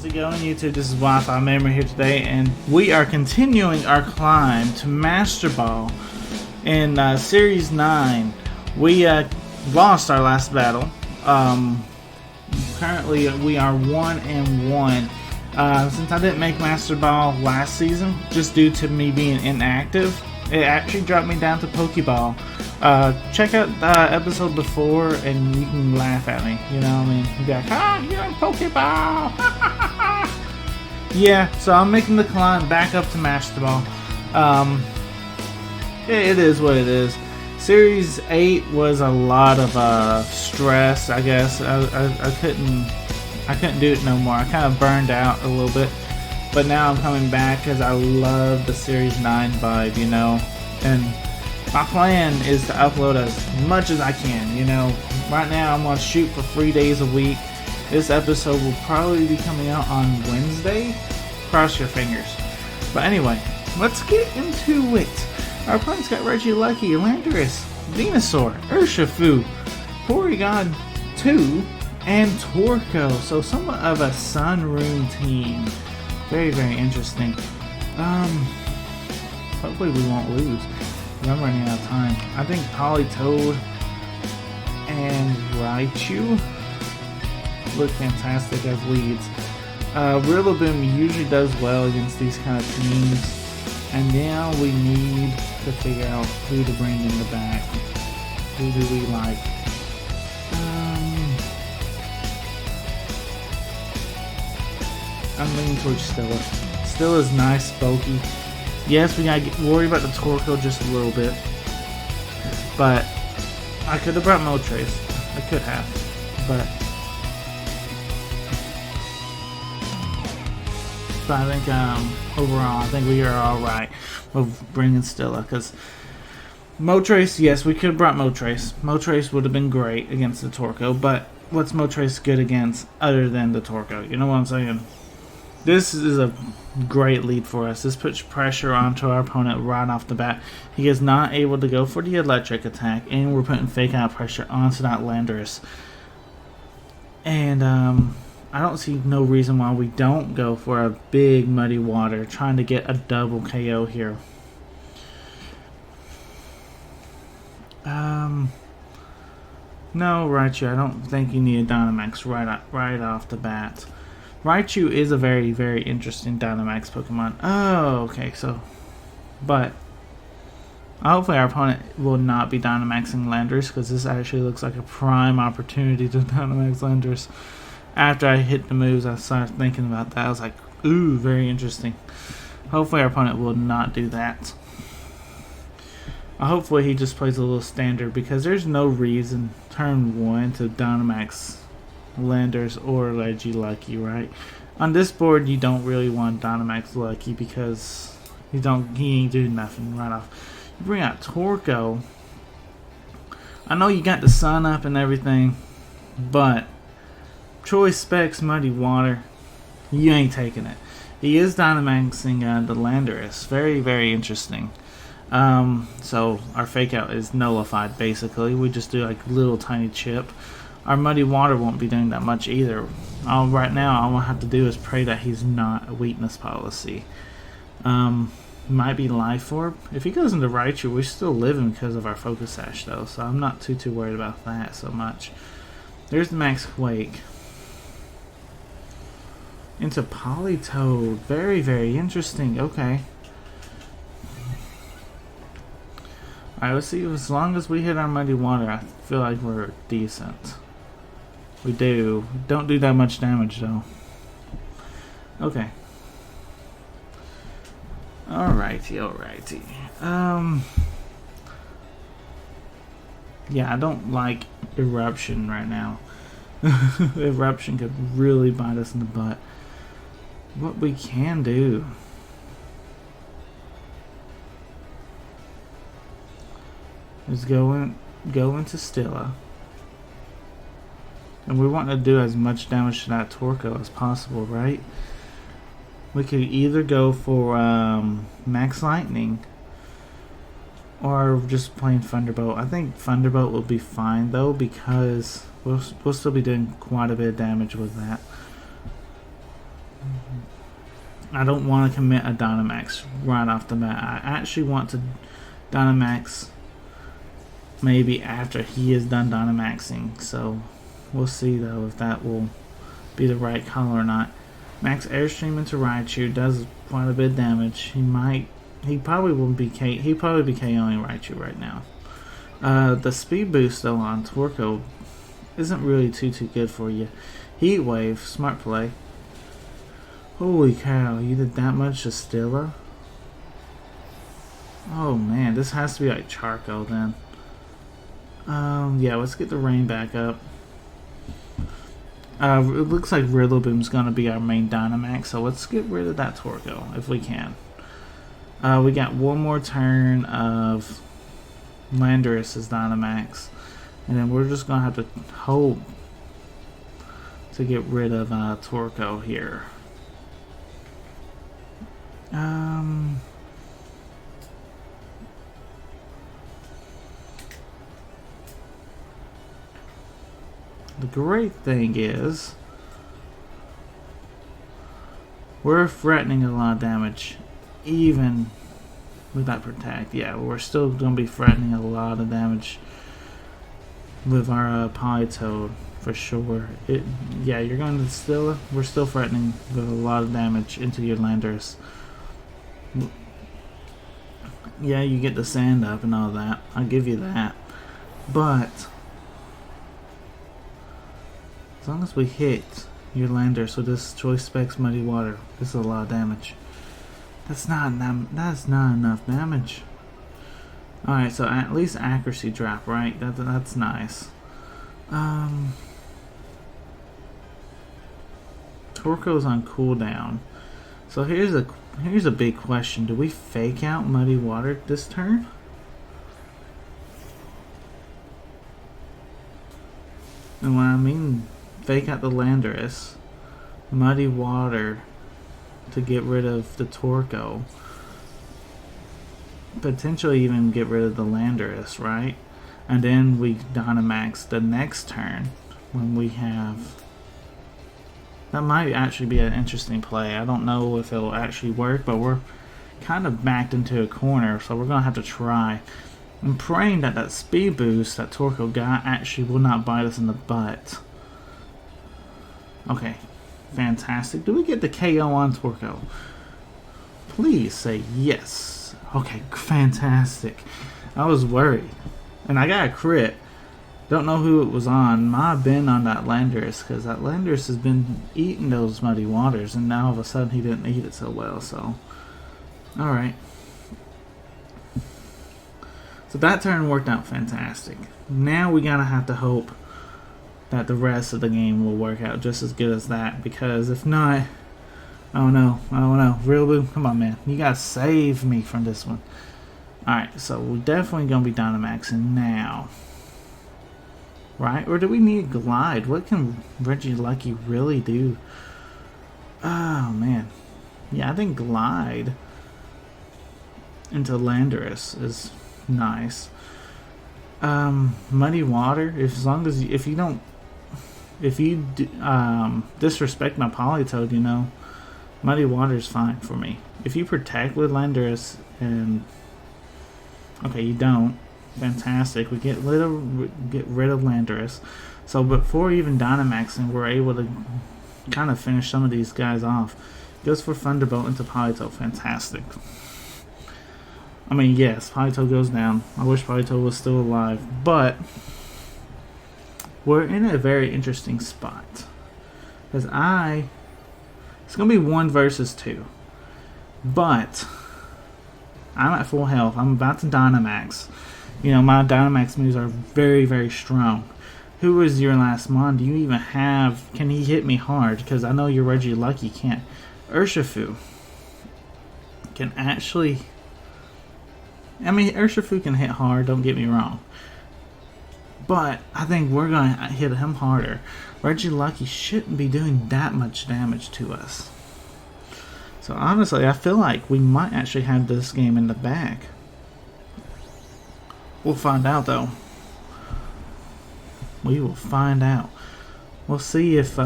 How's it going, YouTube? This is Wi-Fi Memory here today, and we are continuing our climb to Master Ball in Series 9. We lost our last battle. Currently, we are 1-1. Since I didn't make Master Ball last season, just due to me being inactive, it actually dropped me down to Pokeball. Check out the episode before and you can laugh at me, you know what I mean? You'll be like, you're in Pokeball! Yeah, so I'm making the climb back up to Master Ball. It is what it is. Series 8 was a lot of stress, I guess. I couldn't do it no more. I kind of burned out a little bit. But now I'm coming back because I love the Series 9 vibe, you know? And my plan is to upload as much as I can, you know? Right now I'm going to shoot for 3 days a week. This episode will probably be coming out on Wednesday. Cross your fingers. But anyway, let's get into it. Our opponent's got Raichu, Lucky, Landorus, Venusaur, Urshifu, Porygon 2, and Torkoal. So somewhat of a Sunroom team. Very, very interesting. Hopefully we won't lose. I'm running out of time. I think Politoed and Raichu look fantastic as leads. Rillaboom usually does well against these kind of teams. And now we need to figure out who to bring in the back. Who do we like? I'm leaning towards Stella. Stella's nice, bulky. Yes, we gotta worry about the Torkoal just a little bit. But I could have brought Moltres. I could have. But I think overall, I think we are alright with bringing Stella. Because Moltres, yes, we could have brought Moltres. Moltres would have been great against the Torkoal. But what's Moltres good against other than the Torkoal? You know what I'm saying? This is a great lead for us. This puts pressure onto our opponent right off the bat. He is not able to go for the electric attack, and we're putting fake out pressure onto that Landorus. And I don't see no reason why we don't go for a big Muddy Water, trying to get a double KO here. No, Raichu, I don't think you need a Dynamax right off the bat. Raichu is a very, very interesting Dynamax Pokemon. Oh, okay, so... But hopefully our opponent will not be Dynamaxing Landorus, because this actually looks like a prime opportunity to Dynamax Landorus. After I hit the moves, I started thinking about that. I was like, ooh, very interesting. Hopefully our opponent will not do that. Hopefully he just plays a little standard, because there's no reason turn 1 to Dynamax Landorus or Lucky, right? On this board, you don't really want Dynamax Lucky because he ain't doing nothing right off. You bring out Torkoal. I know you got the sun up and everything, but Choice Specs Muddy Water, you ain't taking it. He is Dynamaxing the Landorus. Very, very interesting. So our fake out is nullified basically. We just do like a little tiny chip. Our Muddy Water won't be doing that much either. Right now, all I have to do is pray that he's not a weakness policy. Might be Life Orb. If he goes into Raichu, we're still living because of our Focus Sash, though. So I'm not too worried about that so much. There's the Max Quake. Into Politoed. Very, very interesting. Okay. Alright, let's see. As long as we hit our Muddy Water, I feel like we're decent. We do. Don't do that much damage, though. Okay. Alrighty, alrighty. Yeah, I don't like Eruption right now. Eruption could really bite us in the butt. What we can do is go into Stilla. And we want to do as much damage to that Torkoal as possible, right? We could either go for Max Lightning or just plain Thunderbolt. I think Thunderbolt will be fine though, because we'll still be doing quite a bit of damage with that. I don't want to commit a Dynamax right off the bat. I actually want to Dynamax maybe after he is done Dynamaxing. So we'll see though if that will be the right call or not. Max Airstream into Raichu does quite a bit of damage. He probably will be KOing Raichu right now. The speed boost though on Torkoal isn't really too good for you. Heat Wave, smart play. Holy cow, you did that much to Stilla? Oh man, this has to be like Charcoal then. Yeah, let's get the rain back up. It looks like Rillaboom's gonna be our main Dynamax, so let's get rid of that Torkoal if we can. We got one more turn of Landorus as Dynamax, and then we're just gonna have to hope to get rid of Torkoal here. The great thing is we're threatening a lot of damage even with that Protect. Yeah, we're still going to be threatening a lot of damage with our Politoed for sure. Yeah, you're going to still, we're still threatening with a lot of damage into your Landorus. Yeah, you get the sand up and all that. I'll give you that. But as long as we hit your Landorus with this Choice Specs Muddy Water, this is a lot of damage. That's not enough damage. Alright, so at least accuracy drop, right? That's nice. Torkoal's on cooldown. So here's a big question. Do we fake out Muddy Water this turn? And when I mean fake out the Landorus, Muddy Water to get rid of the Torkoal, potentially even get rid of the Landorus, right? And then we Dynamax the next turn when we have... That might actually be an interesting play. I don't know if it'll actually work, but we're kind of backed into a corner, so we're going to have to try. I'm praying that that speed boost that Torkoal got actually will not bite us in the butt. Okay, fantastic. Do we get the KO on Torkoal? Please say yes. Okay, fantastic. I was worried. And I got a crit. Don't know who it was on. Might have been on that Landorus, because that Landorus has been eating those Muddy Waters, and now all of a sudden he didn't eat it so well, so... Alright. So that turn worked out fantastic. Now we gotta have to hope that the rest of the game will work out just as good as that, because if not, I don't know. Rillaboom, come on man, you gotta save me from this one. Alright, so we're definitely gonna be Dynamaxing now. Right? Or do we need Glide? What can Regieleki really do? Oh man. Yeah, I think Glide into Landorus is nice. Muddy Water, if you disrespect my Politoed, you know, Muddy Water is fine for me. If you protect with Landorus and okay, you don't. Fantastic. We get rid of Landorus. So before even Dynamaxing, we're able to kind of finish some of these guys off. Goes for Thunderbolt into Politoed. Fantastic. I mean, yes, Politoed goes down. I wish Politoed was still alive, but we're in a very interesting spot. Because it's going to be 1 versus 2. But I'm at full health. I'm about to Dynamax. You know, my Dynamax moves are very, very strong. Who is your last mon? Do you even have... Can he hit me hard? Because I know your Regieleki can't. Urshifu can actually... I mean, Urshifu can hit hard, don't get me wrong. But I think we're going to hit him harder. Regieleki shouldn't be doing that much damage to us. So honestly, I feel like we might actually have this game in the bag. We'll find out though. We will find out. We'll see if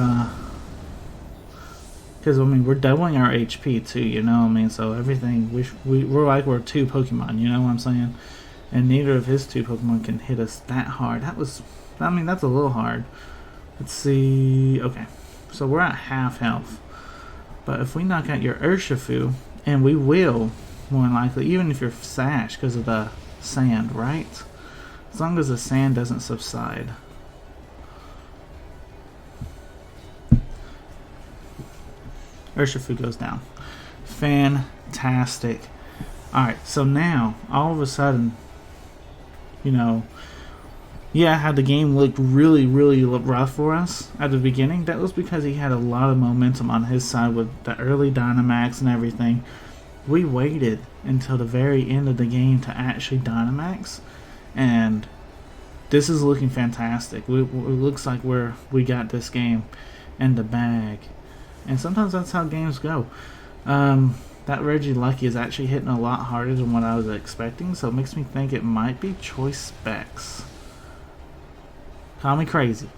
Because, I mean, we're doubling our HP too, you know what I mean? So everything, we're like we're two Pokemon, you know what I'm saying? And neither of his two Pokemon can hit us that hard. I mean, that's a little hard. Let's see. Okay, so we're at half health. But if we knock out your Urshifu, and we will, more than likely, even if you're Sash because of the sand, right? As long as the sand doesn't subside. Urshifu goes down. Fantastic. Alright, so now, all of a sudden, you know, yeah, how the game looked really, really rough for us at the beginning. That was because he had a lot of momentum on his side with the early Dynamax and everything. We waited until the very end of the game to actually Dynamax, and this is looking fantastic. It looks like we got this game in the bag, and sometimes that's how games go. That Regieleki is actually hitting a lot harder than what I was expecting, so it makes me think it might be Choice Specs. Call me crazy,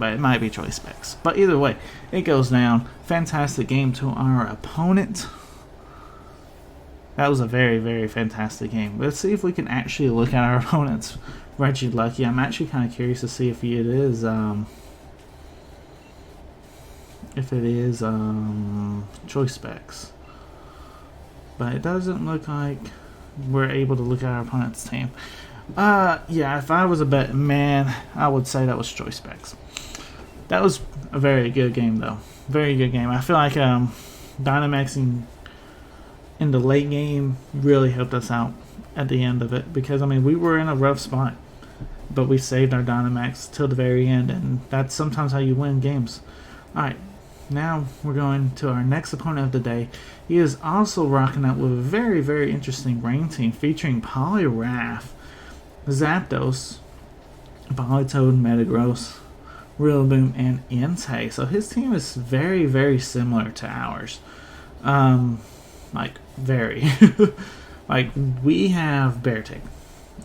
but it might be Choice Specs. But either way, it goes down. Fantastic game to our opponent. That was a very, very fantastic game. Let's see if we can actually look at our opponent's Regieleki. I'm actually kind of curious to see if it is Choice Specs. But it doesn't look like we're able to look at our opponent's team. Yeah, if I was a bet man, I would say that was Choice Specs. That was a very good game, though. Very good game. I feel like Dynamaxing in the late game really helped us out at the end of it. Because, I mean, we were in a rough spot. But we saved our Dynamax till the very end. And that's sometimes how you win games. Alright. Now we're going to our next opponent of the day. He is also rocking out with a very, very interesting rain team featuring Poliwrath, Zapdos, Politoed, Metagross, Rillaboom, and Entei. So his team is very, very similar to ours. Like, very. Like, we have Beartic.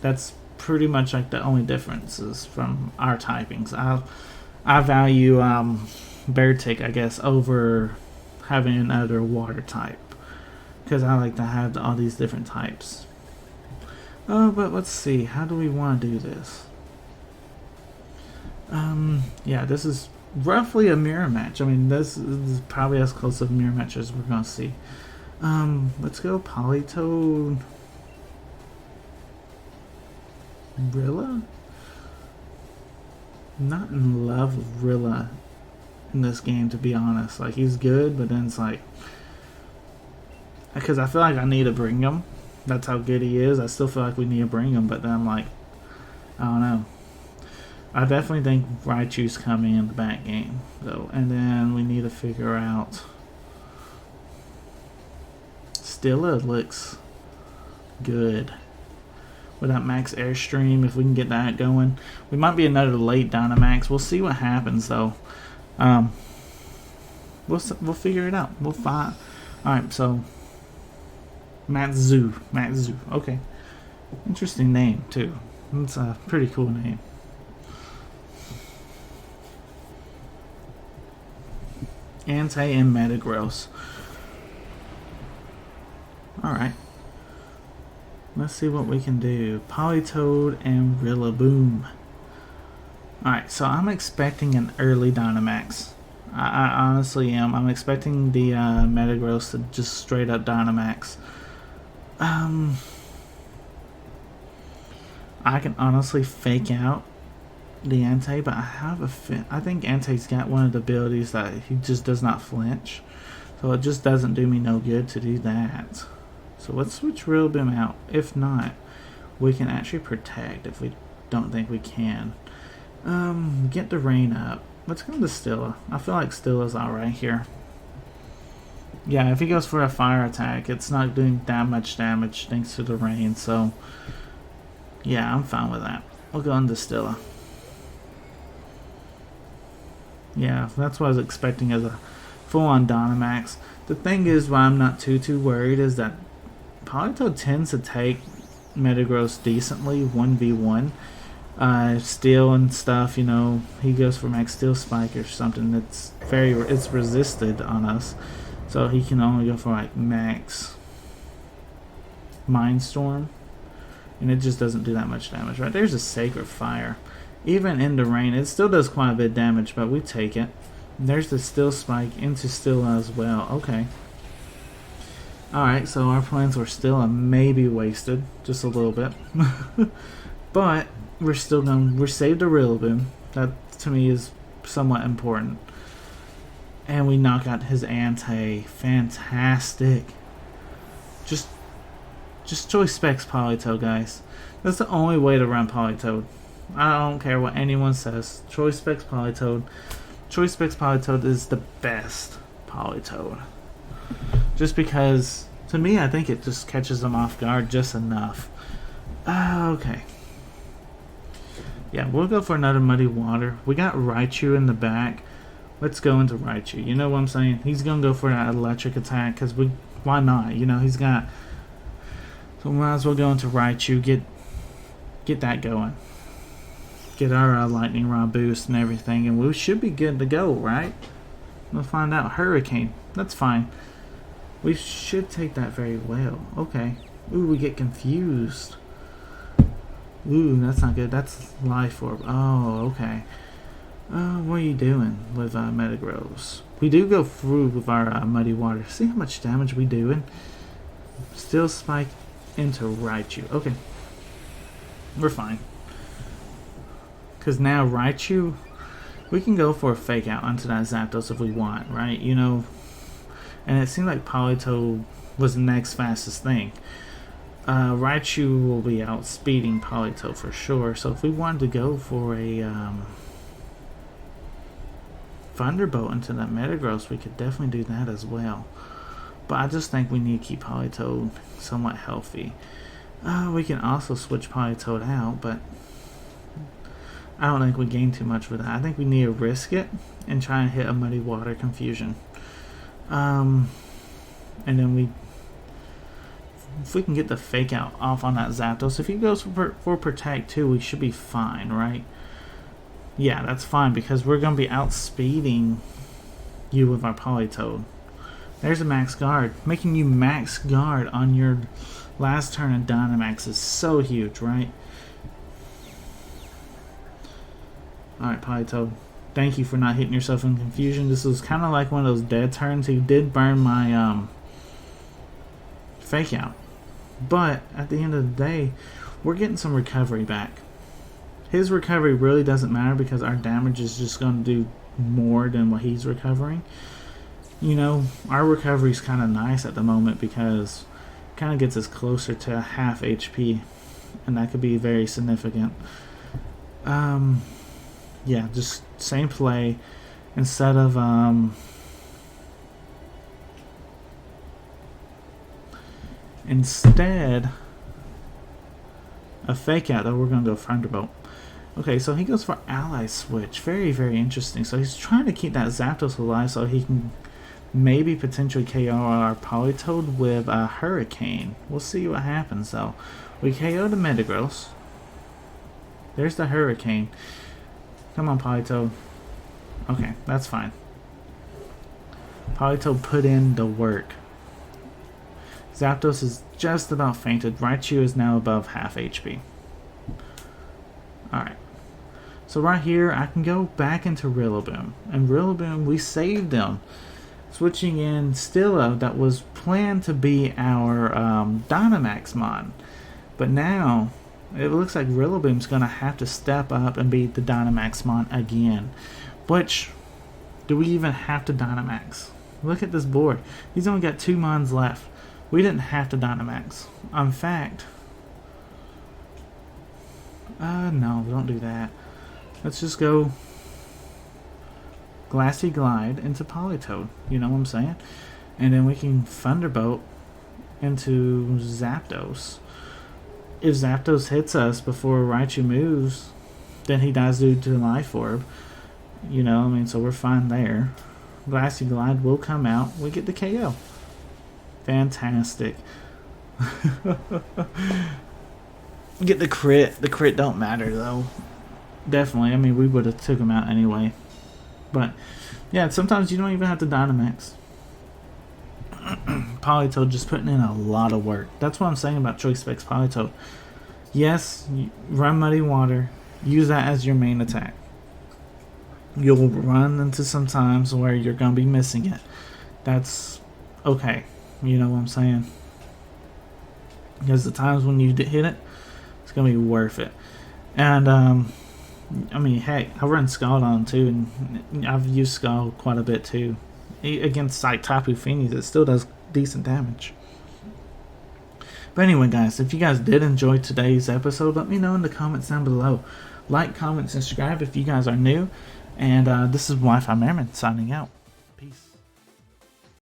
That's pretty much like the only differences from our typings. I value Beartic, I guess, over having another water type, because I like to have all these different types. But let's see, how do we want to do this? Yeah, this is roughly a mirror match. I mean, this is probably as close to a mirror match as we're gonna see. Let's go Politoed, Rilla. Not in love with Rilla in this game, to be honest. Like, he's good, but then it's like, because I feel like I need to bring him. That's how good he is. I still feel like we need to bring him, but then I'm like, I don't know. I definitely think Raichu's coming in the back game, though. And then we need to figure out. Stilla looks good. With that Max Airstream, if we can get that going. We might be another late Dynamax. We'll see what happens, though. We'll figure it out. We'll find. Alright, so Matzu. Okay. Interesting name, too. It's a pretty cool name. Entei and Metagross. Alright. Let's see what we can do. Politoed and Rillaboom. Alright, so I'm expecting an early Dynamax. I honestly am. I'm expecting the Metagross to just straight up Dynamax. I can honestly fake out the Entei, but I think Entei's got one of the abilities that he just does not flinch. So it just doesn't do me no good to do that. So let's switch Rillaboom out. If not, we can actually protect if we don't think we can. Get the rain up. Let's go to Stilla. I feel like Stilla's alright here. Yeah, if he goes for a fire attack, it's not doing that much damage thanks to the rain, so yeah, I'm fine with that. We'll go into Stilla. Yeah, that's what I was expecting as a full-on Dynamax. The thing is, why I'm not too worried is that Politoed tends to take Metagross decently 1v1, steel and stuff, you know, he goes for max steel spike or something that's it's resisted on us, so he can only go for like max mind storm, and it just doesn't do that much damage. Right there's a sacred fire. Even in the rain it still does quite a bit of damage, but we take it. And there's the steel spike into steel as well. Okay, alright, so our plans were still maybe wasted just a little bit. But we're saved a Rillaboom. That to me is somewhat important. And we knock out his Ante. Fantastic. Just choice specs Politoed, guys. That's the only way to run Politoed. I don't care what anyone says. Choice specs Politoed. Choice specs Politoed is the best Politoed. Just because, to me, I think it just catches them off guard just enough. Okay. Yeah, we'll go for another Muddy Water. We got Raichu in the back. Let's go into Raichu. You know what I'm saying? He's going to go for that electric attack because why not? You know, he's got... So we might as well go into Raichu, get that going. Get our lightning rod boost and everything, and we should be good to go, right? We'll find out. Hurricane. That's fine. We should take that very well. Okay. Ooh, we get confused. Ooh, that's not good. That's Life Orb. Oh, okay. What are you doing with Metagross? We do go through with our Muddy Water. See how much damage we doing? Steel Spike into Raichu. Okay. We're fine. Because now Raichu, we can go for a Fake Out onto that Zapdos if we want, right? You know, and it seemed like Politoed was the next fastest thing. Raichu will be outspeeding Politoed for sure. So if we wanted to go for a Thunderbolt into that Metagross, we could definitely do that as well. But I just think we need to keep Politoed somewhat healthy. We can also switch Politoed out, but I don't think we gain too much with that. I think we need to risk it and try and hit a Muddy Water Confusion. And then if we can get the Fake Out off on that Zapdos, if he goes for Protect too, we should be fine, right? Yeah, that's fine because we're going to be outspeeding you with our Politoed. There's a Max Guard. Making you Max Guard on your last turn of Dynamax is so huge, right? Alright, Politoed. Thank you for not hitting yourself in confusion. This was kind of like one of those dead turns. He did burn my Fake Out. But at the end of the day, we're getting some recovery back. His recovery really doesn't matter because our damage is just going to do more than what he's recovering. You know, our recovery is kind of nice at the moment because it kind of gets us closer to half HP, and that could be very significant. Yeah, just same play. Instead of a Fake Out, though, we're going to go Thunderbolt. Okay, so he goes for Ally Switch. Very, very interesting. So he's trying to keep that Zapdos alive so he can maybe potentially KO our Politoed with a Hurricane. We'll see what happens, though. We KO the Metagross. There's the Hurricane. Come on, Politoed. Okay, that's fine. Politoed put in the work. Zapdos is just about fainted. Raichu is now above half HP. Alright. So right here, I can go back into Rillaboom. And Rillaboom, we saved him. Switching in Stilla, that was planned to be our Dynamax mon. But now, it looks like Rillaboom's going to have to step up and be the Dynamax mon again. Which, do we even have to Dynamax? Look at this board. He's only got 2 mons left. We didn't have to Dynamax. In fact, no, don't do that. Let's just go Glassy Glide into Politoed. You know what I'm saying? And then we can Thunderbolt into Zapdos. If Zapdos hits us before Raichu moves, then he dies due to Life Orb. You know, I mean, so we're fine there. Glassy Glide will come out. We get the KO. Fantastic. get the crit. The crit don't matter though. Definitely. I mean, we would have took him out anyway. But yeah, sometimes you don't even have to Dynamax. Politoed just putting in a lot of work. That's what I'm saying about Choice Specs Politoed. Yes, run Muddy Water. Use that as your main attack. You'll run into some times where you're going to be missing it. That's okay. You know what I'm saying? Because the times when you hit it, it's going to be worth it. And, I mean, heck, I run Scald on too, and I've used Scald quite a bit too. Against like Tapu Finis, it still does decent damage. But anyway, guys, if you guys did enjoy today's episode, let me know in the comments down below. Like, comment, subscribe if you guys are new. And this is Wi-Fi Merriman signing out.